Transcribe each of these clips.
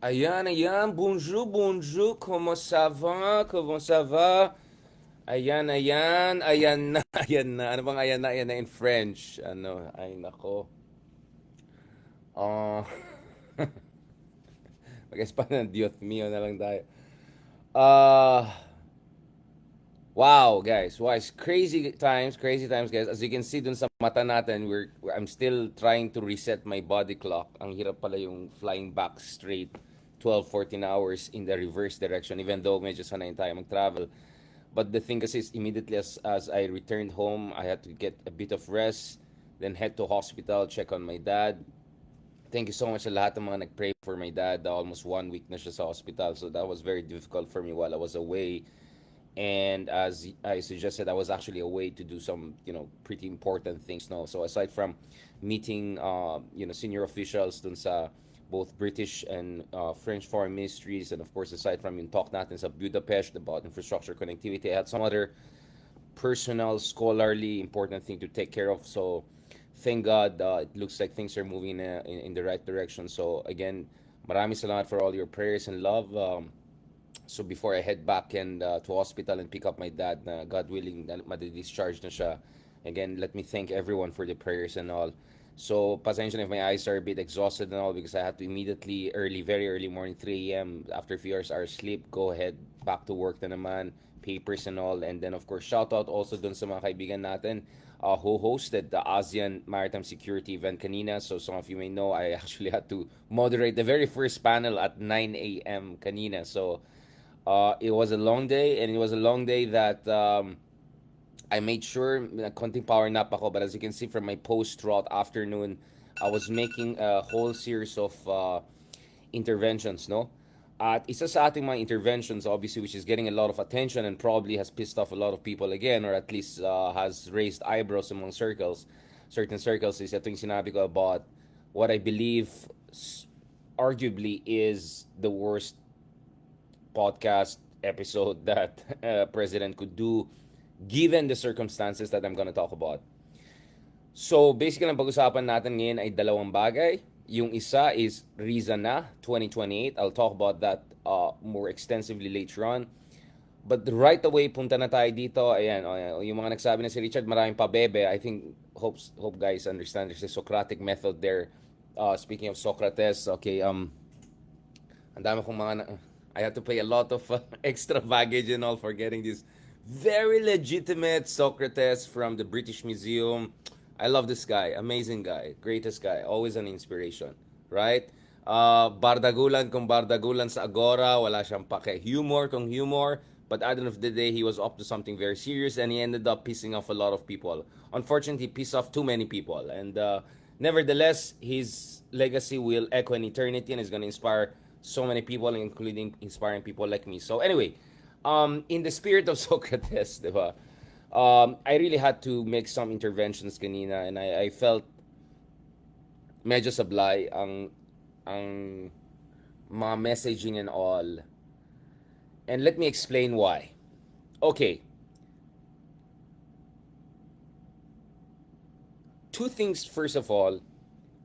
Ayan, ayan. Bonjour, bonjour. Comment ça va? Comment ça va? Ayan, ayan. Ayan na, ayan na. Ano bang ayan na? Ayan na in French. Ano? Ay, nako. Oh, mag-Espanyol, Dios mío na lang tayo. Ah, wow, guys. Wow, it's crazy times, guys. As you can see dun sa mata natin, I'm still trying to reset my body clock. Ang hirap pala yung flying back straight 12, 14 hours in the reverse direction, even though medyo sanay tayo mag-travel. But the thing is immediately as I returned home, I had to get a bit of rest, then head to hospital, check on my dad. Thank you so much sa lahat ng mga nag-pray for my dad. Almost 1 week na siya sa hospital. So that was very difficult for me while I was away. And as I suggested, I was actually away to do some, pretty important things. No, so aside from meeting, senior officials dun sa both British and French foreign ministries, and of course, aside from yung talk natin sa Budapest about infrastructure connectivity, I had some other personal, scholarly, important thing to take care of. So, thank God, it looks like things are moving in the right direction. So, again, maraming salamat for all your prayers and love. So before I head back and to hospital and pick up my dad, na God willing, madi-discharge na siya. Again, let me thank everyone for the prayers and all. So, pasensya na if my eyes are a bit exhausted and all because I had to immediately, very early morning, 3 a.m. after a few hours sleep, go ahead back to work na naman, papers and all. And then, of course, shout out also dun sa mga kaibigan natin who hosted the ASEAN Maritime Security event kanina. So, some of you may know, I actually had to moderate the very first panel at 9 a.m. kanina. So, it was a long day, and it was a long day that I made sure na konting power nap ako. But as you can see from my post throughout afternoon, I was making a whole series of interventions, no? At isa sa ating mga interventions, obviously, which is getting a lot of attention and probably has pissed off a lot of people again, or at least has raised eyebrows among certain circles, is ito yung sinabi ko about what I believe arguably is the worst podcast episode that a president could do given the circumstances that I'm gonna talk about. So, basically, ang pag-usapan natin ngayon ay dalawang bagay. Yung isa is Riza na, 2028. I'll talk about that more extensively later on. But right away, punta na tayo dito. Ayan, yung mga nagsabi na si Richard, maraming pabebe. I think, hope guys understand there's a Socratic method there. Speaking of Socrates, okay, ang dami kong I had to pay a lot of extra baggage and all for getting this very legitimate Socrates from the British Museum. I love this guy. Amazing guy. Greatest guy. Always an inspiration. Right? Bardagulan kung bardagulan sa Agora. Wala siyang pake. Humor kung humor. But at the end of the day, he was up to something very serious and he ended up pissing off a lot of people. Unfortunately, he pissed off too many people. And nevertheless, his legacy will echo in eternity and is going to inspire so many people, including inspiring people like me. So anyway, in the spirit of Socrates, diba? I really had to make some interventions kanina and I felt medyo sablay ang mga messaging and all. And let me explain why. Okay. Two things, first of all,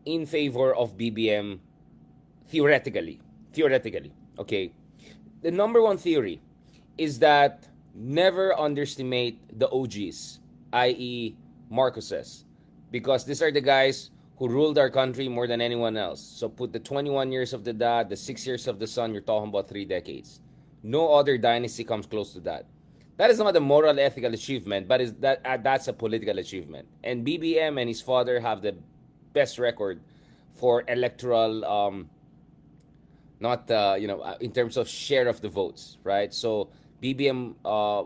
in favor of BBM theoretically. Okay. The number one theory is that never underestimate the OGs, i.e., Marcoses, because these are the guys who ruled our country more than anyone else. So put the 21 years of the dad, the 6 years of the son, you're talking about 3 decades. No other dynasty comes close to that. That is not a moral, ethical achievement, but that's a political achievement. And BBM and his father have the best record for electoral not in terms of share of the votes, right? So BBM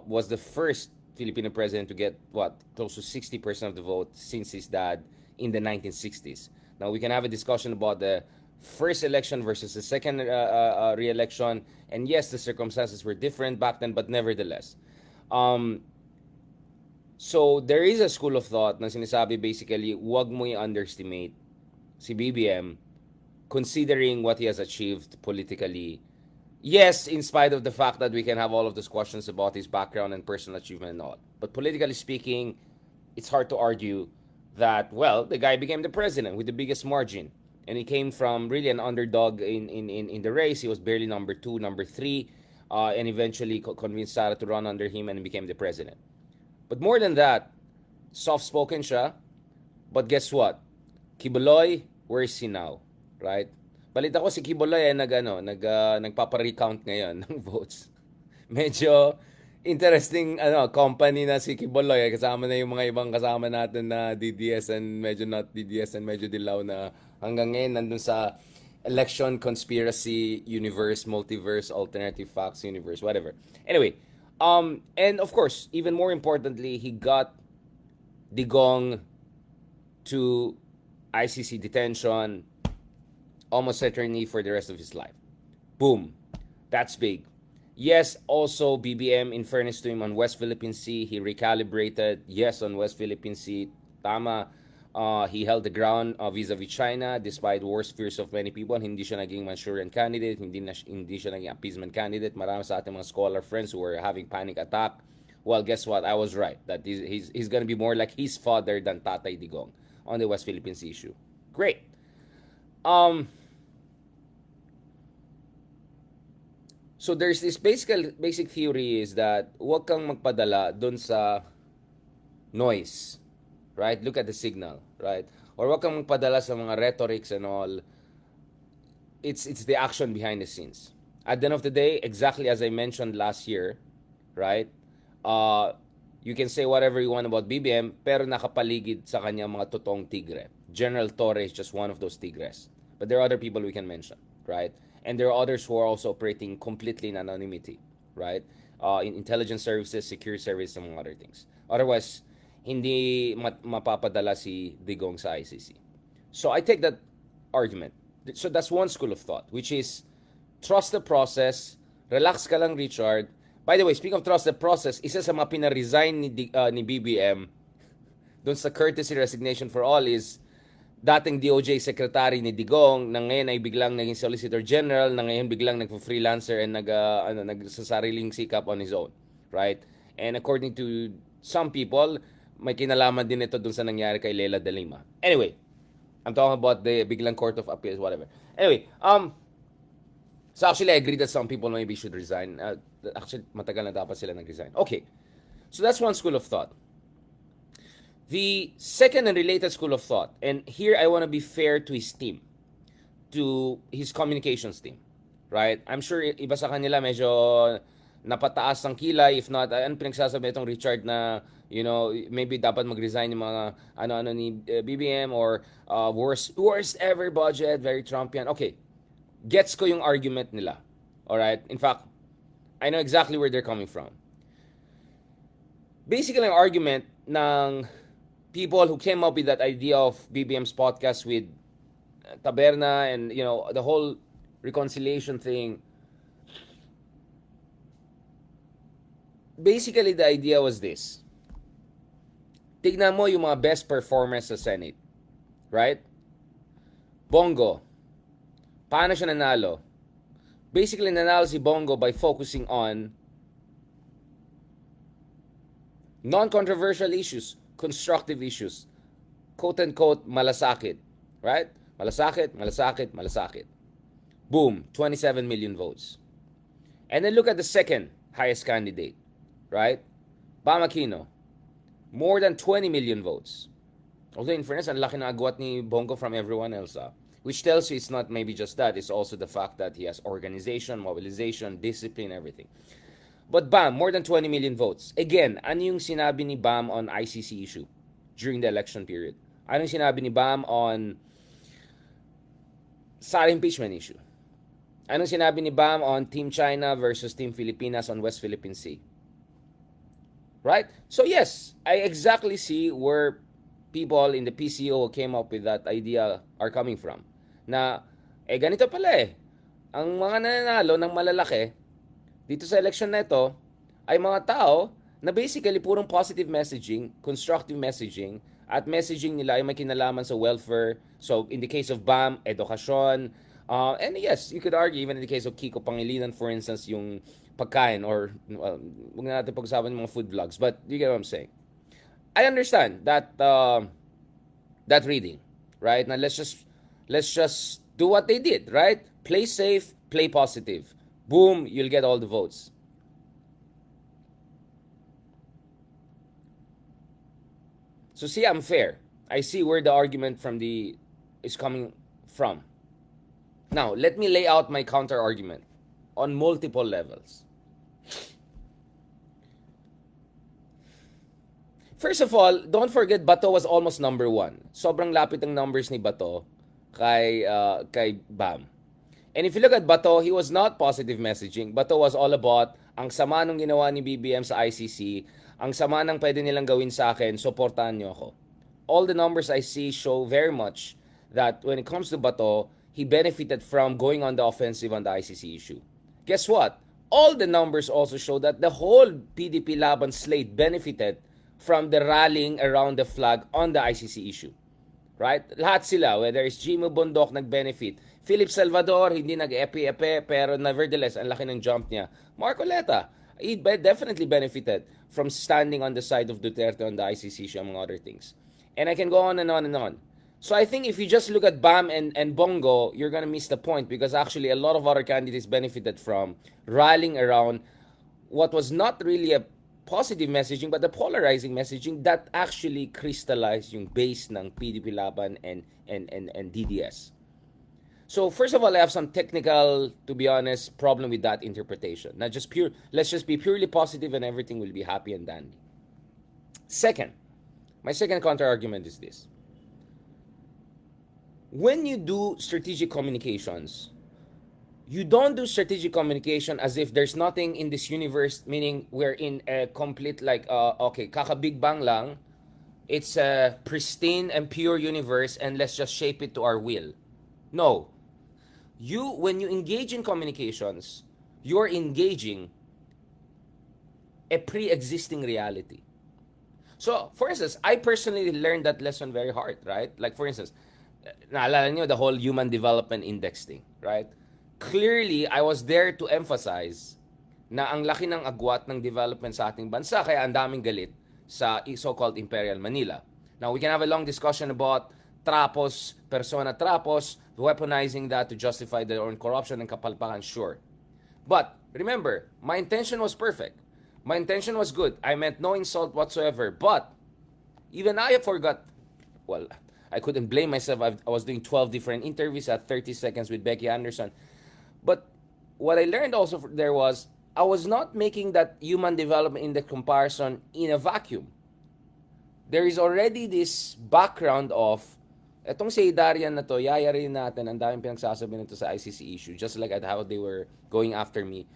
was the first Filipino president to get close to 60% of the vote since his dad in the 1960s. Now we can have a discussion about the first election versus the second re-election, and yes, the circumstances were different back then, but nevertheless. So there is a school of thought na sinasabi basically, wag mo i-underestimate si BBM considering what he has achieved politically. Yes, in spite of the fact that we can have all of these questions about his background and personal achievement and all. But politically speaking, it's hard to argue that, well, the guy became the president with the biggest margin. And he came from really an underdog in the race. He was barely number two, number three, and eventually convinced Sara to run under him and became the president. But more than that, soft-spoken siya. But guess what? Kibuloy, where is he now? Right? Balita ko si Kibuloy ay nagpapa-recount ngayon ng votes. Medyo interesting company na si Kibuloy. Kasama na yung mga ibang kasama natin na DDS and medyo not DDS and medyo dilaw na hanggang ngayon nandun sa election conspiracy universe, multiverse, alternative facts universe, whatever. Anyway, and of course, even more importantly, he got Digong to ICC detention, almost certainly for the rest of his life. Boom. That's big. Yes, also BBM, in fairness to him, on West Philippine Sea, he recalibrated. Yes, on West Philippine Sea, tama. He held the ground vis-a-vis China despite worst fears of many people. Hindi siya naging Manchurian candidate, hindi siya naging appeasement candidate. Marami sa ating mga scholar friends who were having panic attack. Well, guess what? I was right. That he's going to be more like his father than Tatay Digong on the West Philippine Sea issue. Great. So there's this basic theory is that huwag kang magpadala dun sa noise. Right? Look at the signal. Right? Or huwag kang magpadala sa mga rhetorics and all. It's the action behind the scenes. At the end of the day, exactly as I mentioned last year, right? You can say whatever you want about BBM, pero nakapaligid sa kanya mga totoong tigre. General Torre is just one of those tigres. But there are other people we can mention, right? And there are others who are also operating completely in anonymity, right? In intelligence services, security services, and other things. Otherwise, hindi mapapadala si Digong sa ICC. So I take that argument. So that's one school of thought, which is trust the process, relax ka lang, Richard. By the way, speaking of trust the process, isa sa mga pina-resign ni BBM doon sa courtesy resignation for all is dating DOJ Secretary ni Digong na ngayon ay biglang naging Solicitor General, na ngayon biglang nagpo-freelancer and nagsasariling sikap on his own. Right? And according to some people, may kinalaman din ito doon sa nangyari kay Leila de Lima. Anyway, I'm talking about the biglang Court of Appeals, whatever. Anyway, so actually, I agree that some people maybe should resign. Actually, matagal na dapat sila nag-resign. Okay, so that's one school of thought. The second and related school of thought, and here I want to be fair to his team, to his communications team, right? I'm sure iba sa kanila medyo napataas ang kilay, if not, ano pinagsasabi itong Richard na, you know, maybe dapat mag-resign yung mga ano-ano ni BBM or worst ever budget, very Trumpian. Okay, gets ko yung argument nila. Alright? In fact, I know exactly where they're coming from. Basically, ang argument ng people who came up with that idea of BBM's podcast with Taberna and, you know, the whole reconciliation thing. Basically, the idea was this. Tignan mo yung mga best performers sa Senate. Right? Bongo. Paano siya nanalo? Basically, nanalo si Bongo by focusing on non-controversial issues, constructive issues. Quote-unquote, malasakit. Right? Malasakit, malasakit, malasakit. Boom, 27 million votes. And then look at the second highest candidate. Right? Bam Aquino. More than 20 million votes. Although in fairness, ang laki ng agwat ni Bongo from everyone else. Which tells you it's not maybe just that. It's also the fact that he has organization, mobilization, discipline, everything. But Bam, more than 20 million votes. Again, ano yung sinabi ni Bam on ICC issue during the election period? Ano yung sinabi ni Bam on Sara impeachment issue? Ano yung sinabi ni Bam on Team China versus Team Filipinas on West Philippine Sea? Right? So yes, I exactly see where people in the PCO who came up with that idea are coming from. Na, ganito pala eh. Ang mga nananalo ng malalaki dito sa election na ito ay mga tao na basically purong positive messaging, constructive messaging, at messaging nila ay may kinalaman sa welfare. So, in the case of BAM, edukasyon, and yes, you could argue even in the case of Kiko Pangilinan, for instance, yung pagkain or, well, huwag na natin pag-usapan yung mga food vlogs, but you get what I'm saying. I understand that that reading, right? Now let's just let's just do what they did, right? Play safe, play positive. Boom, you'll get all the votes. So see, I'm fair. I see where the argument from the is coming from. Now, let me lay out my counter argument on multiple levels. First of all, don't forget Bato was almost number one. Sobrang lapit ng numbers ni Bato kay Bam. And if you look at Bato, he was not positive messaging. Bato was all about ang sama nung ginawa ni BBM sa ICC, ang sama nang pwede nilang gawin sa akin, supportahan niyo ako. All the numbers I see show very much that when it comes to Bato, he benefited from going on the offensive on the ICC issue. Guess what? All the numbers also show that the whole PDP Laban slate benefited from the rallying around the flag on the ICC issue. Right? Lahat sila, whether it's Jimmy Bondok nag-benefit, Philip Salvador hindi nag-epi-epi, pero nevertheless, ang laki ng jump niya. Marco Leta, he definitely benefited from standing on the side of Duterte on the ICC issue, among other things. And I can go on and on and on. So I think if you just look at Bam and Bongo, you're gonna miss the point because actually a lot of other candidates benefited from rallying around what was not really a positive messaging but the polarizing messaging that actually crystallized yung base ng PDP Laban and DDS. So first of all, I have some technical, to be honest, problem with that interpretation. Not just pure, let's just be purely positive and everything will be happy and dandy. Second, my second counter argument is this. When you do strategic communications, you don't do strategic communication as if there's nothing in this universe, meaning we're in a complete okay, kaka-Big Bang lang, it's a pristine and pure universe and let's just shape it to our will. No. When you engage in communications, you're engaging a pre-existing reality. So, for instance, I personally learned that lesson very hard, right? Like, for instance, naalala nyo the whole human development index thing, right? Clearly, I was there to emphasize na ang laki ng agwat ng development sa ating bansa kaya ang daming galit sa so-called Imperial Manila. Now, we can have a long discussion about trapos, persona trapos, weaponizing that to justify their own corruption and kapalpakan, sure. But, remember, my intention was perfect. My intention was good. I meant no insult whatsoever. But, even I forgot, well, I couldn't blame myself. I was doing 12 different interviews at 30 seconds with Becky Anderson. But what I learned also there was, I was not making that human development index comparison in a vacuum. There is already this background of, etong si Darian na to, yayarin natin, ang daming pinagsasabi nito sa ICC issue, just like at how they were going after me.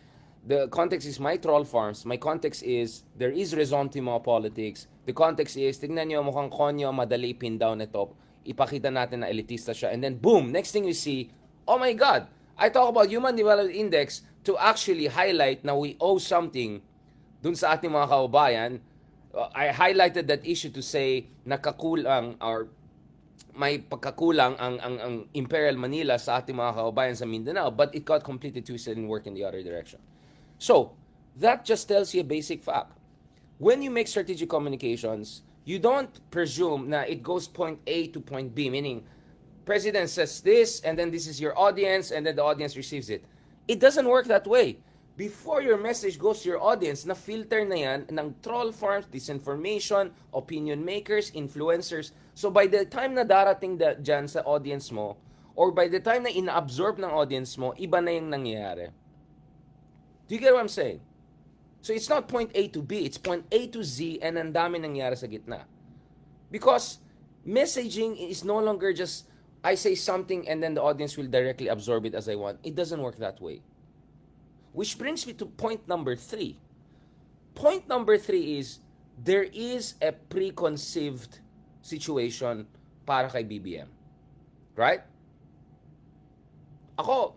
The context is my troll farms. My context is, there is resentiment politics. The context is, tignan nyo, mukhang konyo, madali pin down ito. Ipakita natin na elitista siya. And then, boom, next thing we see, oh my God, I talk about Human Development Index to actually highlight na we owe something dun sa ating mga kababayan. I highlighted that issue to say nakakulang or may pagkakulang ang Imperial Manila sa ating mga kababayan sa Mindanao, but it got completely twisted and worked in the other direction. So, that just tells you a basic fact. When you make strategic communications, you don't presume na it goes point A to point B, meaning President says this, and then this is your audience, and then the audience receives it. It doesn't work that way. Before your message goes to your audience, na-filter na yan ng troll farms, disinformation, opinion makers, influencers. So by the time na darating dyan sa audience mo, or by the time na ina-absorb ng audience mo, iba na yung nangyayari. Do you get what I'm saying? So it's not point A to B, it's point A to Z, and ang dami nangyayari sa gitna. Because messaging is no longer just, I say something and then the audience will directly absorb it as I want. It doesn't work that way. Which brings me to point number 3. Point number 3 is, there is a preconceived situation para kay BBM. Right? Ako,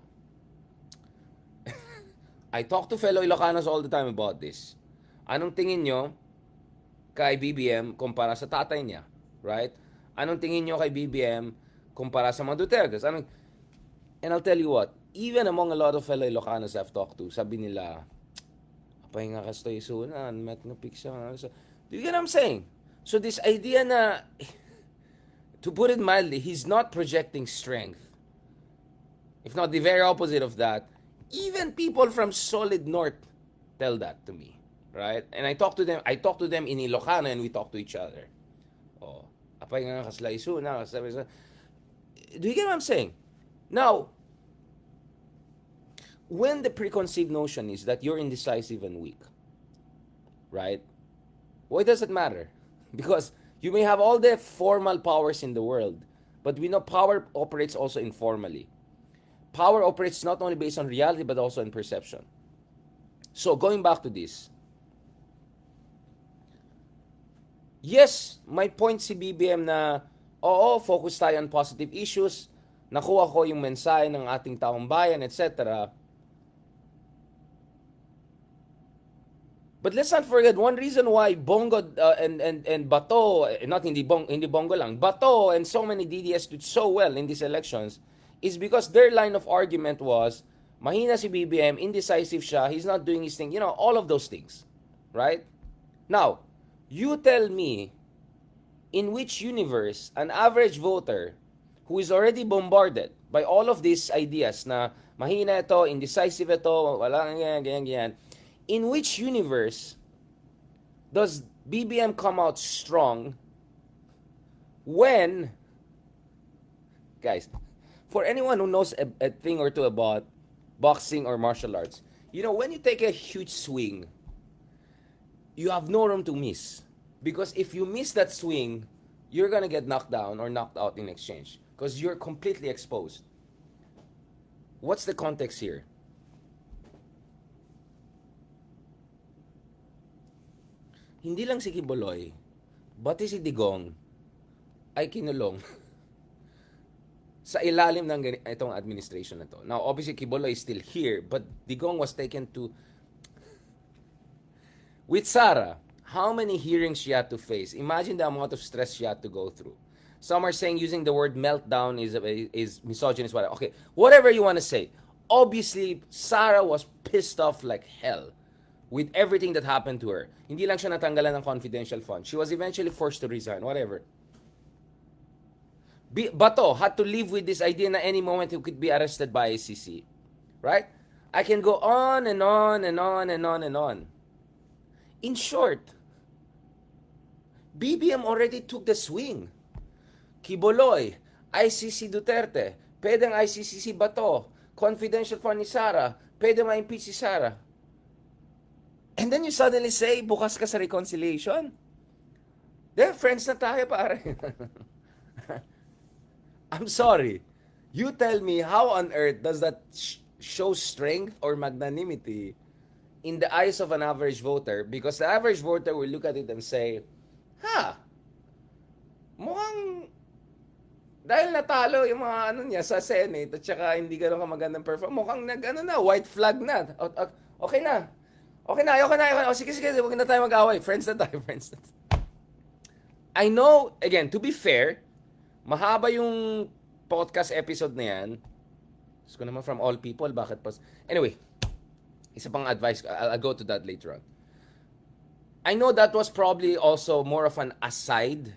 I talk to fellow Ilocanos all the time about this. Anong tingin nyo kay BBM kumpara sa tatay niya? Right? Anong tingin nyo kay BBM kumpara sa mga Duterte? And I'll tell you what, even among a lot of fellow Ilocanos I've talked to, sabi nila, pahinga ka stoy sunan, met no picture. Do you get what I'm saying? So this idea na, to put it mildly, he's not projecting strength. if not the very opposite of that. Even people from solid north tell that to me, right? And I talk to them in Ilocano, and we talk to each other. Oh, apay nga kaslaiso na, do you get what I'm saying? Now, when the preconceived notion is that you're indecisive and weak, right? Why does it matter? Because you may have all the formal powers in the world, but we know power operates also informally. Power operates not only based on reality but also on perception. So going back to this, yes, my point si BBM na, oo, focus tayo on positive issues, nakuha ko yung mensahe ng ating taong bayan, etc. But let's not forget, one reason why Bongo and Bato, not hindi Bongo lang, Bato and so many DDS did so well in these elections is because their line of argument was, mahina si BBM, indecisive siya, he's not doing his thing, all of those things. Right? Now, you tell me, in which universe an average voter who is already bombarded by all of these ideas na mahina ito, indecisive ito, wala ganyan, in which universe does BBM come out strong when, guys, for anyone who knows a thing or two about boxing or martial arts, when you take a huge swing, you have no room to miss. Because if you miss that swing, you're gonna get knocked down or knocked out in exchange. Because you're completely exposed. What's the context here? Hindi lang si Kibuloy, pati si Digong ay kinulong sa ilalim ng itong administration na to. Now, obviously, Kibuloy is still here, but Digong was taken to... With Sara, how many hearings she had to face? Imagine the amount of stress she had to go through. Some are saying using the word meltdown is misogynist. Whatever. Okay, whatever you want to say. Obviously, Sara was pissed off like hell with everything that happened to her. Hindi lang siya natanggalan ng confidential fund. She was eventually forced to resign. Whatever. Bato had to live with this idea na any moment he could be arrested by ICC. Right? I can go on and on and on and on and on. In short, BBM already took the swing. Kibuloy, ICC Duterte, pwedeng ICC si Bato, confidential fund ni Sara, pwede ma-impeach si Sara. And then you suddenly say, bukas ka sa reconciliation? Friends na tayo, pare. I'm sorry. You tell me, how on earth does that show strength or magnanimity in the eyes of an average voter? Because the average voter will look at it and say, mukhang dahil natalo yung mga niya sa Senate at saka hindi gano'n kamagandang performance, mukhang white flag na. Okay na. Okay na. Sige, huwag na tayo mag-away. Friends na tayo. I know, again, to be fair, mahaba yung podcast episode na yan. Gusto ko naman from all people, bakit pa? Anyway, isa pang advice, I'll go to that later on. I know that was probably also more of an aside.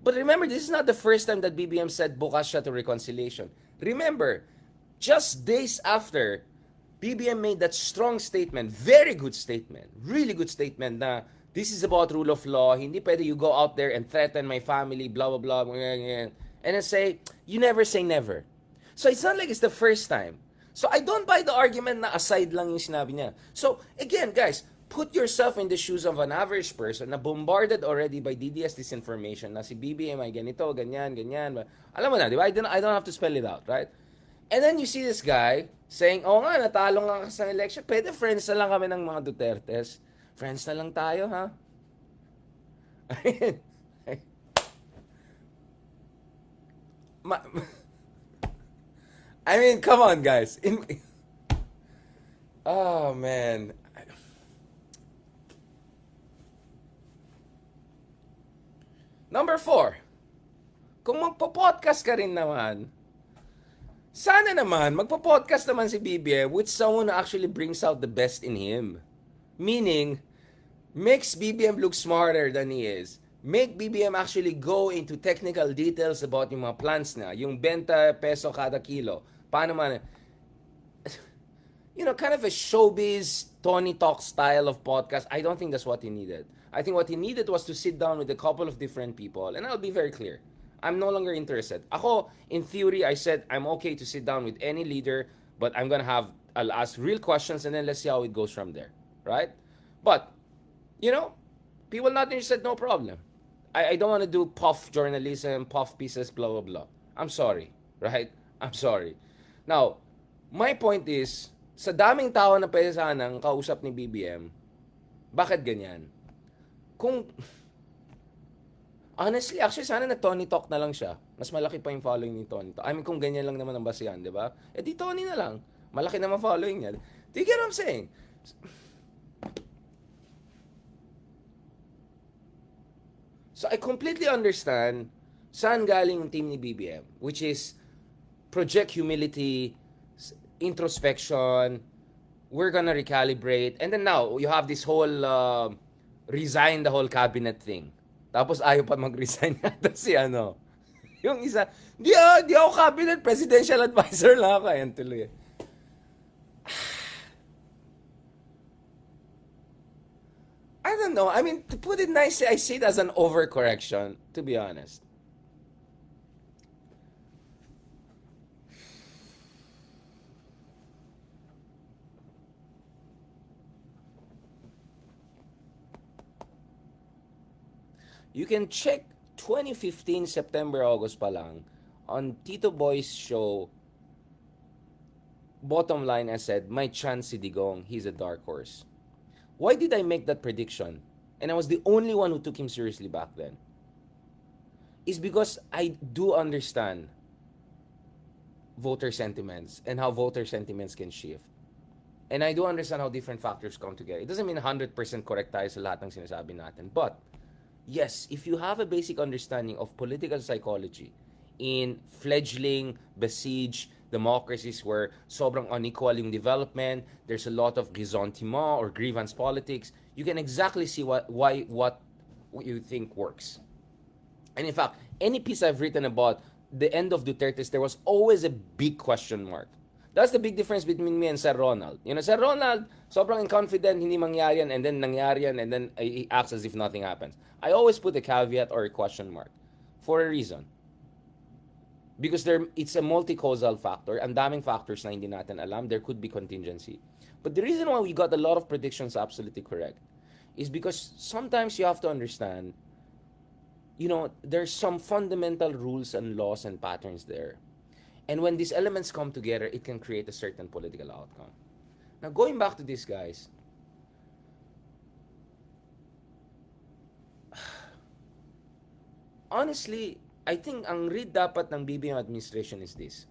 But remember, this is not the first time that BBM said bukas siya to reconciliation. Remember, just days after, BBM made that strong statement, very good statement, really good statement na this is about rule of law, hindi pwede you go out there and threaten my family, blah, blah, blah, and then say, you never say never. So it's not like it's the first time. So I don't buy the argument na aside lang yung sinabi niya. So again, guys, put yourself in the shoes of an average person na bombarded already by DDS disinformation na si BBM ay ganito, ganyan. Alam mo na, di ba? I don't have to spell it out, right? And then you see this guy saying, nga, natalo nga sa election. Pwede friends na lang kami ng mga Dutertes. Friends na lang tayo, ha? I mean, come on, guys. Oh, man. Number 4. Kung magpo-podcast ka rin naman, sana naman, magpo-podcast naman si BBM with someone who actually brings out the best in him. Meaning, makes BBM look smarter than he is. Make BBM actually go into technical details about yung mga plans na, yung 20 peso kada kilo. paano man, kind of a showbiz Tony Talk style of podcast. I don't think that's what he needed. I think what he needed was to sit down with a couple of different people, and I'll be very clear. I'm no longer interested. Ako, in theory, I said I'm okay to sit down with any leader, but I'll ask real questions, and then let's see how it goes from there, right? But, you know, people not interested, no problem. I don't want to do puff journalism, puff pieces, blah, blah, blah. I'm sorry, right? I'm sorry. Now, my point is, sa daming tao na pwede sanang kausap ni BBM, bakit ganyan? Kung, honestly, actually, sana nag-Tony Talk na lang siya. Mas malaki pa yung following ni Tony Talk. I mean, kung ganyan lang naman ang basihan, di ba? Eh di Tony na lang. Malaki naman following niya. Do you get what I'm saying? So, I completely understand saan galing yung team ni BBM, which is project humility, introspection, we're gonna recalibrate, and then now, you have this whole resign the whole cabinet thing. Tapos ayaw pa mag-resign yata si yung isa, di ako cabinet, presidential advisor lang ako. Ayan tuloy. I don't know. I mean, to put it nicely, I see it as an overcorrection, to be honest. You can check 2015 September, August pa lang on Tito Boy's show. Bottom line, I said, my chance si Digong, he's a dark horse. Why did I make that prediction? And I was the only one who took him seriously back then. Is because I do understand voter sentiments and how voter sentiments can shift. And I do understand how different factors come together. It doesn't mean 100% correct tayo sa lahat ng sinasabi natin. But, yes, if you have a basic understanding of political psychology in fledgling, besieged democracies where sobrang unequal yung development, there's a lot of ressentiment or grievance politics, you can exactly see what you think works. And in fact, any piece I've written about the end of Duterte's, there was always a big question mark. That's the big difference between me and Sir Ronald. Sir Ronald, sobrang confident, hindi mangyari yan, and then nangyari yan, and then he acts as if nothing happens. I always put a caveat or a question mark for a reason. Because it's a multi-causal factor. Ang daming factors na hindi natin alam. There could be contingency. But the reason why we got a lot of predictions absolutely correct is because sometimes you have to understand, there's some fundamental rules and laws and patterns there. And when these elements come together, it can create a certain political outcome. Now, going back to this, guys, honestly, I think ang read dapat ng BBM administration is this.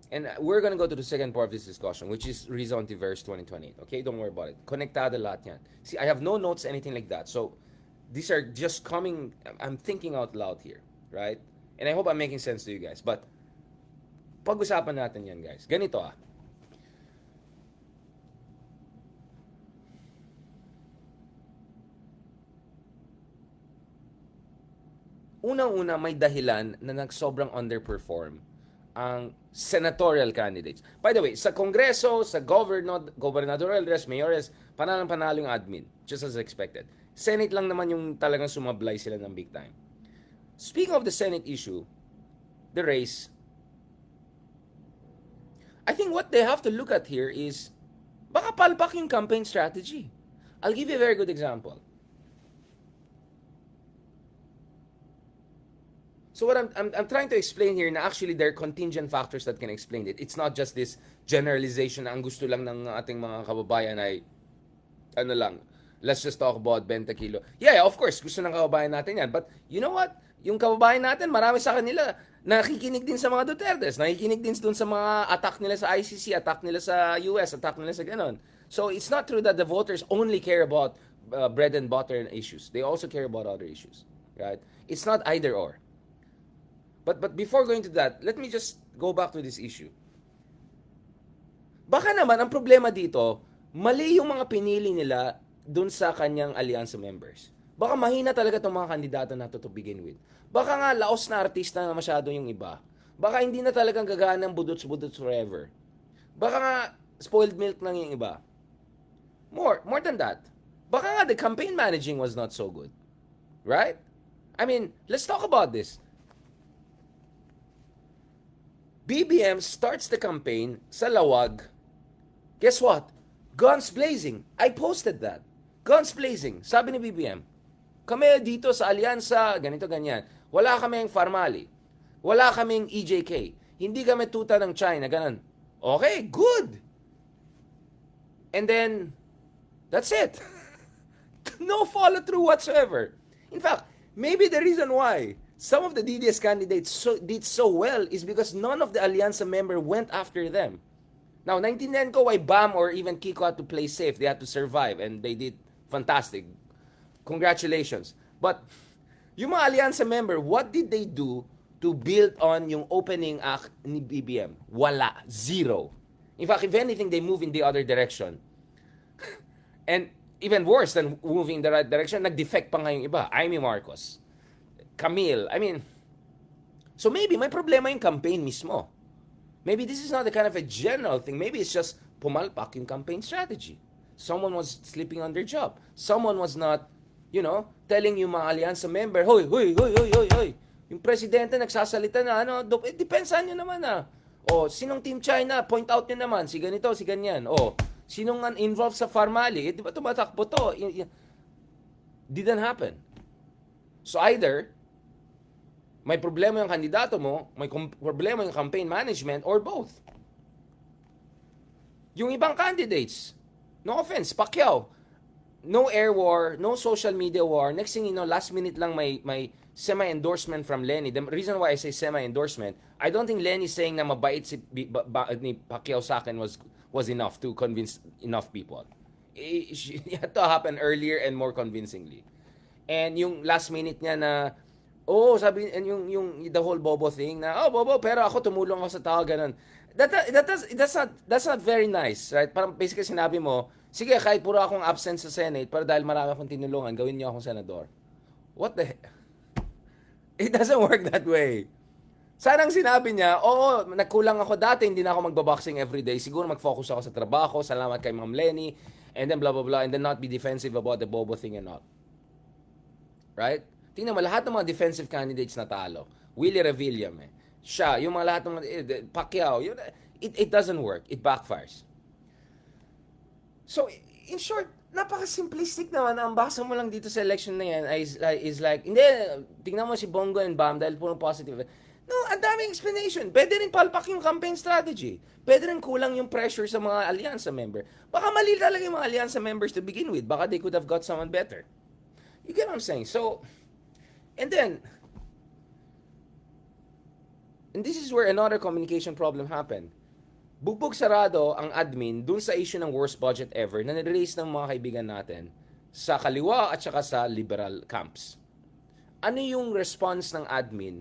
And we're gonna go to the second part of this discussion, which is Horizonte verse 2028. Okay, don't worry about it. Konektado lahat yan. See, I have no notes, anything like that. So, these are just coming, I'm thinking out loud here, right? And I hope I'm making sense to you guys. But, pag-usapan natin yan, guys. Ganito Unang-una, may dahilan na nagsobrang underperform ang senatorial candidates. By the way, sa Kongreso, sa gobernadorial race, mayores, panalo yung admin, just as expected. Senate lang naman yung talagang sumablay sila ng big time. Speaking of the Senate issue, the race, I think what they have to look at here is, baka palpak yung campaign strategy. I'll give you a very good example. So what I'm trying to explain here na actually there are contingent factors that can explain it. It's not just this generalization na ang gusto lang ng ating mga kababayan ay let's just talk about 20 kilo. Yeah, of course, gusto ng kababayan natin yan. But you know what? Yung kababayan natin, marami sa kanila nakikinig din sa mga Dutertes, nakikinig din dun sa mga attack nila sa ICC, attack nila sa US, attack nila sa ganon. So it's not true that the voters only care about bread and butter issues. They also care about other issues, right? It's not either or. But before going to that, let me just go back to this issue. Baka naman, ang problema dito, mali yung mga pinili nila dun sa kanyang alliance members. Baka mahina talaga itong mga kandidato na to begin with. Baka nga laos na artista na masyado yung iba. Baka hindi na talagang gagana ng budots-budots forever. Baka nga spoiled milk lang yung iba. More than that. Baka nga the campaign managing was not so good. Right? I mean, let's talk about this. BBM starts the campaign sa Lawag. Guess what? Guns blazing. I posted that. Guns blazing. Sabi ni BBM, kami dito sa alyansa, ganito, ganyan. Wala kaming Farmali. Wala kaming EJK. Hindi kami tuta ng China. Ganun. Okay, good. And then, that's it. No follow-through whatsoever. In fact, maybe the reason why some of the DDS candidates did so well is because none of the Alianza member went after them. Now, 19 ko why BAM or even Kiko had to play safe. They had to survive and they did fantastic. Congratulations. But yung mga Alianza member, what did they do to build on yung opening act ni BBM? Wala. Zero. In fact, if anything, they move in the other direction. And even worse than moving in the right direction, nag-defect pa nga yung iba. Amy Marcos, Camille. I mean, so maybe may problema yung campaign mismo. Maybe this is not the kind of a general thing. Maybe it's just pumalpak yung campaign strategy. Someone was sleeping on their job. Someone was not, telling yung mga alyansa member, hoy, yung presidente nagsasalita na, depends nyo naman O, sinong Team China, point out nyo naman, si ganito, si ganyan. O, sinong involved sa Farmali, di ba tumatakbo to? Didn't happen. So either, may problema yung kandidato mo, may problema yung campaign management, or both. Yung ibang candidates, no offense, Pacquiao, no air war, no social media war. Next thing you know, last minute lang may semi-endorsement from Lenny. The reason why I say semi-endorsement, I don't think Lenny saying na mabait ni Pacquiao sa akin was enough to convince enough people. It had to happen earlier and more convincingly. And yung last minute niya na, sabi, and yung the whole Bobo thing na, Bobo, pero ako tumulong ako sa tao, ganun. That's not very nice, right? Parang basically sinabi mo, sige, kahit puro akong absent sa Senate, pero dahil marami akong tinulungan, gawin niyo akong senador. What the heck? It doesn't work that way. Sanang sinabi niya, nagkulang ako dati, hindi na ako magbaboxing everyday. Siguro mag-focus ako sa trabaho, salamat kay Ma'am Lenny, and then blah, blah, blah, and then not be defensive about the Bobo thing and all. Right? Tingnan mo, lahat ng mga defensive candidates na talo. Willie Revillame, siya, yung mga lahat ng mga, Pacquiao, it doesn't work. It backfires. So, in short, napaka-simplistic naman. Ang basa mo lang dito sa election na yan is like, hindi, tingnan mo si Bongo and Bam dahil puro positive. No, ang daming explanation. Pwede rin palpak yung campaign strategy. Pwede rin kulang yung pressure sa mga alyansa member. Baka mali talaga yung mga alyansa members to begin with. Baka they could have got someone better. You get what I'm saying? So, and this is where another communication problem happened. Bugbog sarado ang admin dun sa issue ng worst budget ever na nirelease ng mga kaibigan natin sa kaliwa at saka sa liberal camps. Ano yung response ng admin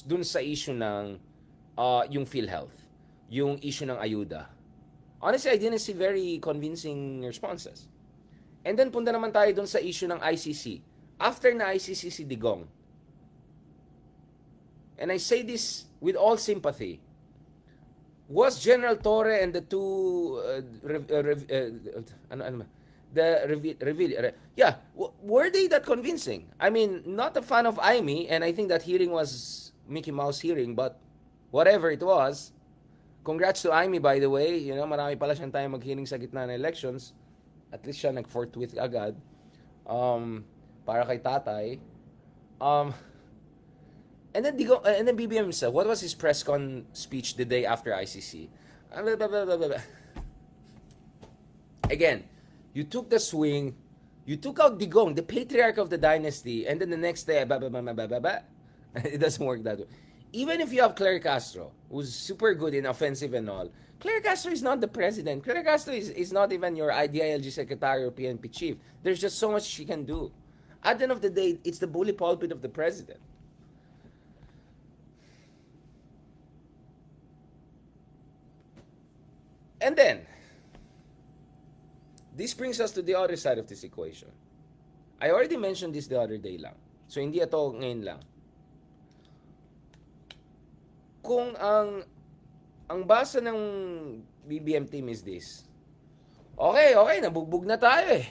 dun sa issue ng yung PhilHealth, yung issue ng ayuda? Honestly, I didn't see very convincing responses. And then punta naman tayo dun sa issue ng ICC. After na ICC si Digong, and I say this with all sympathy, was General Torre and the two were they that convincing? I mean, not a fan of Aimee, and I think that hearing was Mickey Mouse hearing, but whatever it was, congrats to Aimee, by the way. Marami pala siyang tayo mag-hearing sa gitna ng elections. At least siya nag-forthwith agad para kay tatay. And then BBM himself, what was his press con speech the day after ICC? Again, you took the swing, you took out Digong, the patriarch of the dynasty, and then the next day, it doesn't work that way. Even if you have Claire Castro, who's super good in offensive and all, Claire Castro is not the president. Claire Castro is not even your IDILG secretary or PNP chief. There's just so much she can do. At the end of the day, it's the bully pulpit of the president. And then, this brings us to the other side of this equation. I already mentioned this the other day lang. So, hindi ito ngayon lang. Kung ang basa ng BBM team is this, okay, okay, nabugbog na tayo eh.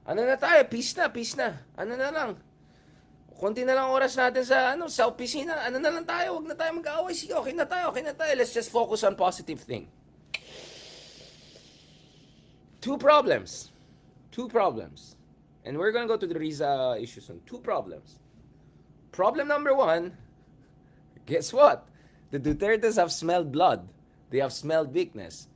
Ano na tayo? Peace na, peace na. Ano na lang? Konti na lang oras natin sa opisina. Ano na lang tayo? Huwag na tayo mag-aaway. Sige, okay na tayo, okay na tayo. Let's just focus on positive thing. Two problems. Two problems. And we're gonna go to the Riza issue soon. Two problems. Problem number one, guess what? The Dutertes have smelled blood. They have smelled weakness.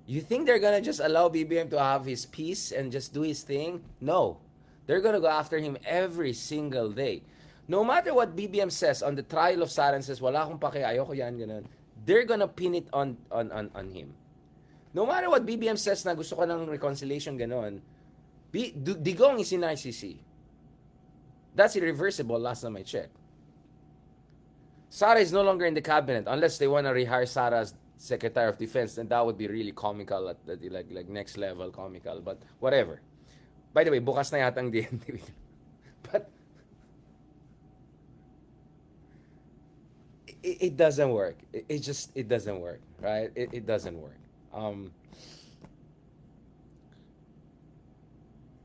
You think they're gonna just allow BBM to have his peace and just do his thing? No. They're gonna go after him every single day. No matter what BBM says on the trial of Sara and says, wala akong pake, ayoko yan, ganun. They're gonna pin it on him. No matter what BBM says na gusto ko ng reconciliation, ganun, Digong is in ICC. That's irreversible last time I checked. Sara is no longer in the cabinet unless they want to rehire Sara as Secretary of Defense, and that would be really comical at like next level comical, but whatever. By the way, bukas na yata ang DND. But it doesn't work. It doesn't work, right? It doesn't work.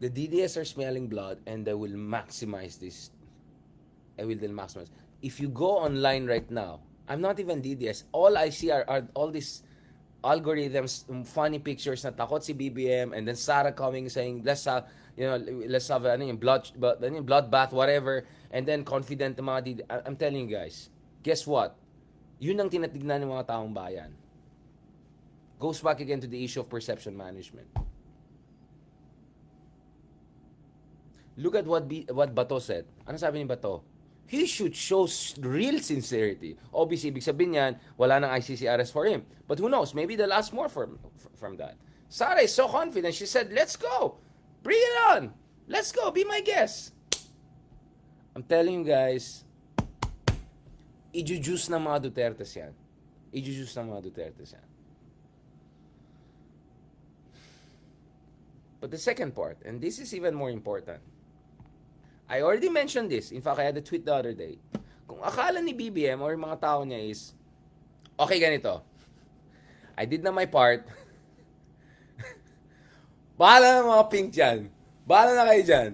The DDS are smelling blood, and they will maximize this. Maximize. If you go online right now, I'm not even DDS. All I see are all these algorithms, funny pictures na takot si BBM, and then Sara coming saying, let's have blood bath, whatever, and then confident mga I'm telling you guys, guess what? Yun ang tinatignan ng mga taong bayan. Goes back again to the issue of perception management. Look at what Bato said. Ano sabi ni Bato? He should show real sincerity. Obviously, ibig sabihin yan, wala nang ICC arrest for him. But who knows? Maybe they'll ask more from that. Sara is so confident. She said, let's go. Bring it on. Let's go. Be my guest. I'm telling you guys, i-juice ng mga Dutertes yan. I-juice ng mga Dutertes yan. But the second part, and this is even more important, I already mentioned this. In fact, I had a tweet the other day. Kung akala ni BBM or mga tao niya is, okay, ganito. I did na my part. Bahala na mga pink dyan. Bahala na kayo dyan.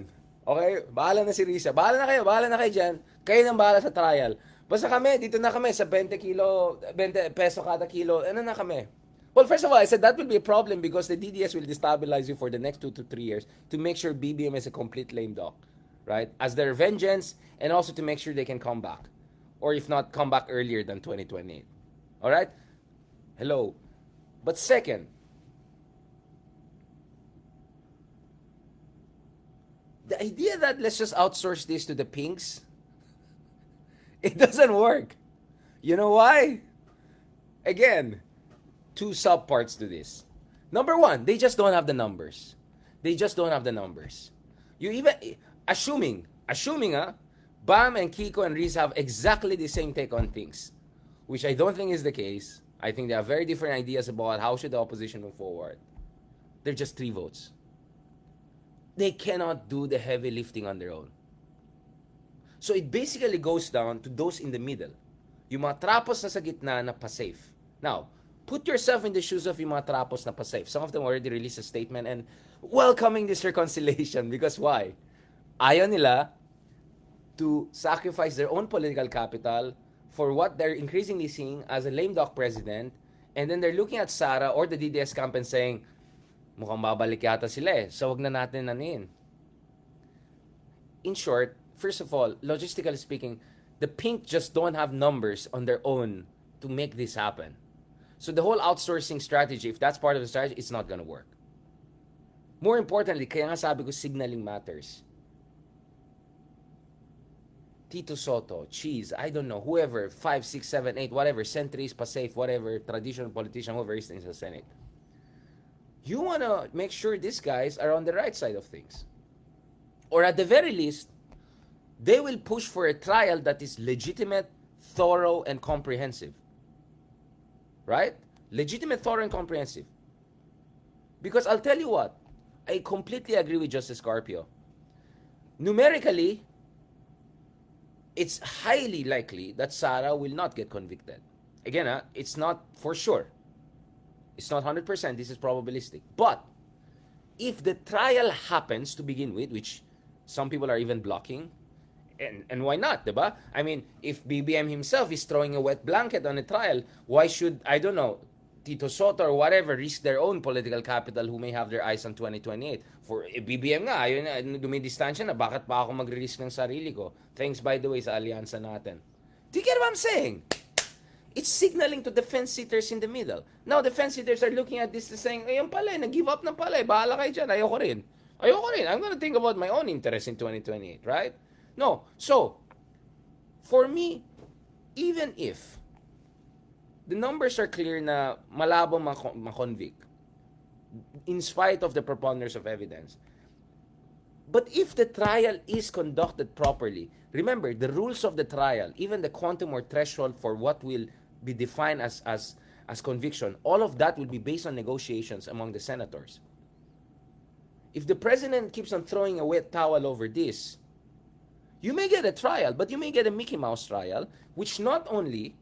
Okay? Bahala na si Risa. Bahala na kayo dyan. Kayo nang bahala sa trial. Basta kami, dito na kami sa 20 peso kada kilo. Ano na kami? Well, first of all, I said that will be a problem because the DDS will destabilize you for the next 2 to 3 years to make sure BBM is a complete lame duck. Right? As their vengeance, and also to make sure they can come back. Or if not, come back earlier than 2028. Alright? Hello. But second, the idea that let's just outsource this to the pinks, it doesn't work. You know why? Again, two subparts to this. Number one, they just don't have the numbers. They just don't have the numbers. You even... Assuming, Bam and Kiko and Riz have exactly the same take on things, which I don't think is the case. I think they have very different ideas about how should the opposition move forward. They're just 3 votes. They cannot do the heavy lifting on their own. So it basically goes down to those in the middle. Yung mga trapos na sa gitna na pa-safe. Now, put yourself in the shoes of yung mga trapos na pa-safe. Some of them already released a statement and welcoming this reconciliation. Because why? Ayaw nila to sacrifice their own political capital for what they're increasingly seeing as a lame duck president, and then they're looking at Sara or the DDS camp and saying, mukhang babalik yata sila eh, so wag na natin nanin. In short, first of all, logistically speaking, the pink just don't have numbers on their own to make this happen. So the whole outsourcing strategy, if that's part of the strategy, it's not gonna work. More importantly, kaya nga sabi ko signaling matters. Tito Soto, Cheese, I don't know, whoever, 5, 6, 7, 8, whatever, centuries, pa-safe, whatever, traditional politician, whoever is in the Senate. You want to make sure these guys are on the right side of things. Or at the very least, they will push for a trial that is legitimate, thorough, and comprehensive. Right? Legitimate, thorough, and comprehensive. Because I'll tell you what, I completely agree with Justice Carpio. numerically, it's highly likely that Sara will not get convicted. Again, it's not for sure. It's not 100%. This is probabilistic. But if the trial happens to begin with, which some people are even blocking, and why not, diba? I mean, if BBM himself is throwing a wet blanket on a trial, why should, I don't know, Tito Soto or whatever risk their own political capital who may have their eyes on 2028? For BBM nga, ayun na, dumidistansya na, bakit pa ako magre-risk ng sarili ko? Thanks, by the way, sa alyansa natin. Do you get what I'm saying? It's signaling to the fence sitters in the middle. Now, the fence sitters are looking at this and saying, ayun pala, nag-give up na pala, bahala kayo dyan, ayoko rin. Ayoko rin. I'm gonna think about my own interest in 2028, right? No. So, for me, even if the numbers are clear na malabo ma-convict, in spite of the preponderance of evidence, but if the trial is conducted properly, remember, the rules of the trial, even the quantum or threshold for what will be defined as conviction, all of that will be based on negotiations among the senators. If the president keeps on throwing a wet towel over this, you may get a trial, but you may get a Mickey Mouse trial, which not only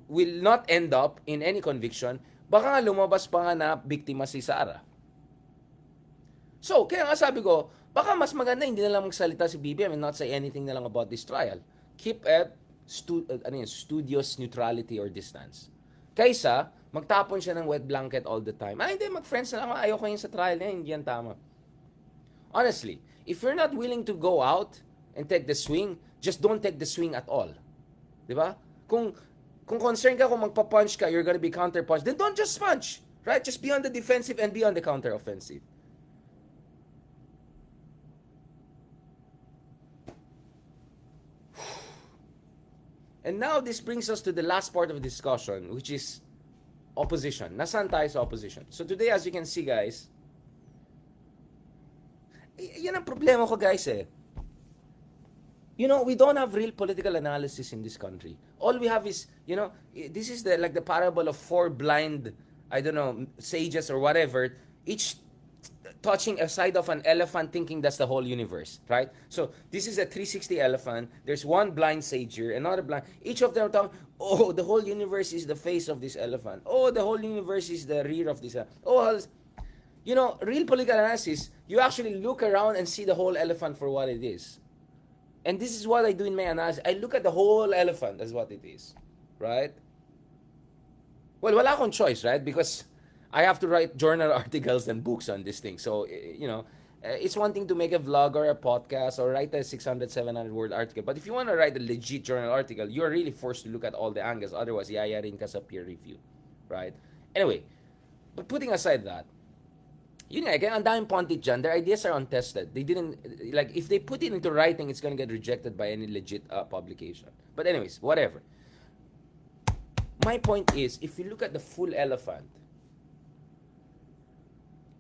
will not end up in any conviction, baka nga lumabas pa nga na biktima si Sara. So, kaya nga sabi ko, baka mas maganda hindi na lang magsalita si BBM and not say anything na lang about this trial. Keep at studious neutrality or distance. Kaysa, magtapon siya ng wet blanket all the time. Ay, hindi, mag-friends na lang. Ayoko yun sa trial na hindi yan tama. Honestly, if you're not willing to go out and take the swing, just don't take the swing at all. Di ba? Kung concerned ka kung magpa-punch ka, you're gonna be counter-punch, then don't just punch. Right? Just be on the defensive and be on the counter-offensive. And now this brings us to the last part of the discussion, which is opposition. Nasaan tayo sa opposition? So today, as you can see, guys, yan ang problema ko, guys, eh. You know, we don't have real political analysis in this country. All we have is, you know, this is like the parable of four blind, I don't know, sages or whatever, each touching a side of an elephant thinking that's the whole universe, right? So this is a 360 elephant. There's one blind sage here, another blind. Each of them are talking, oh, the whole universe is the face of this elephant. Oh, the whole universe is the rear of this elephant. Oh, you know, real political analysis, you actually look around and see the whole elephant for what it is. And this is what I do in my analysis. I look at the whole elephant as what it is, right? Well, wala akong choice, right? Because I have to write journal articles and books on this thing. So, you know, it's one thing to make a vlog or a podcast or write a 600, 700 word article. But if you want to write a legit journal article, you're really forced to look at all the angles. Otherwise, yayarin ka sa peer review, right? Anyway, but putting aside that, yun nga, kaya ang daming pundit dyan, their ideas are untested. They didn't, like, if they put it into writing, it's gonna get rejected by any legit publication. But anyways, whatever. My point is, if you look at the full elephant,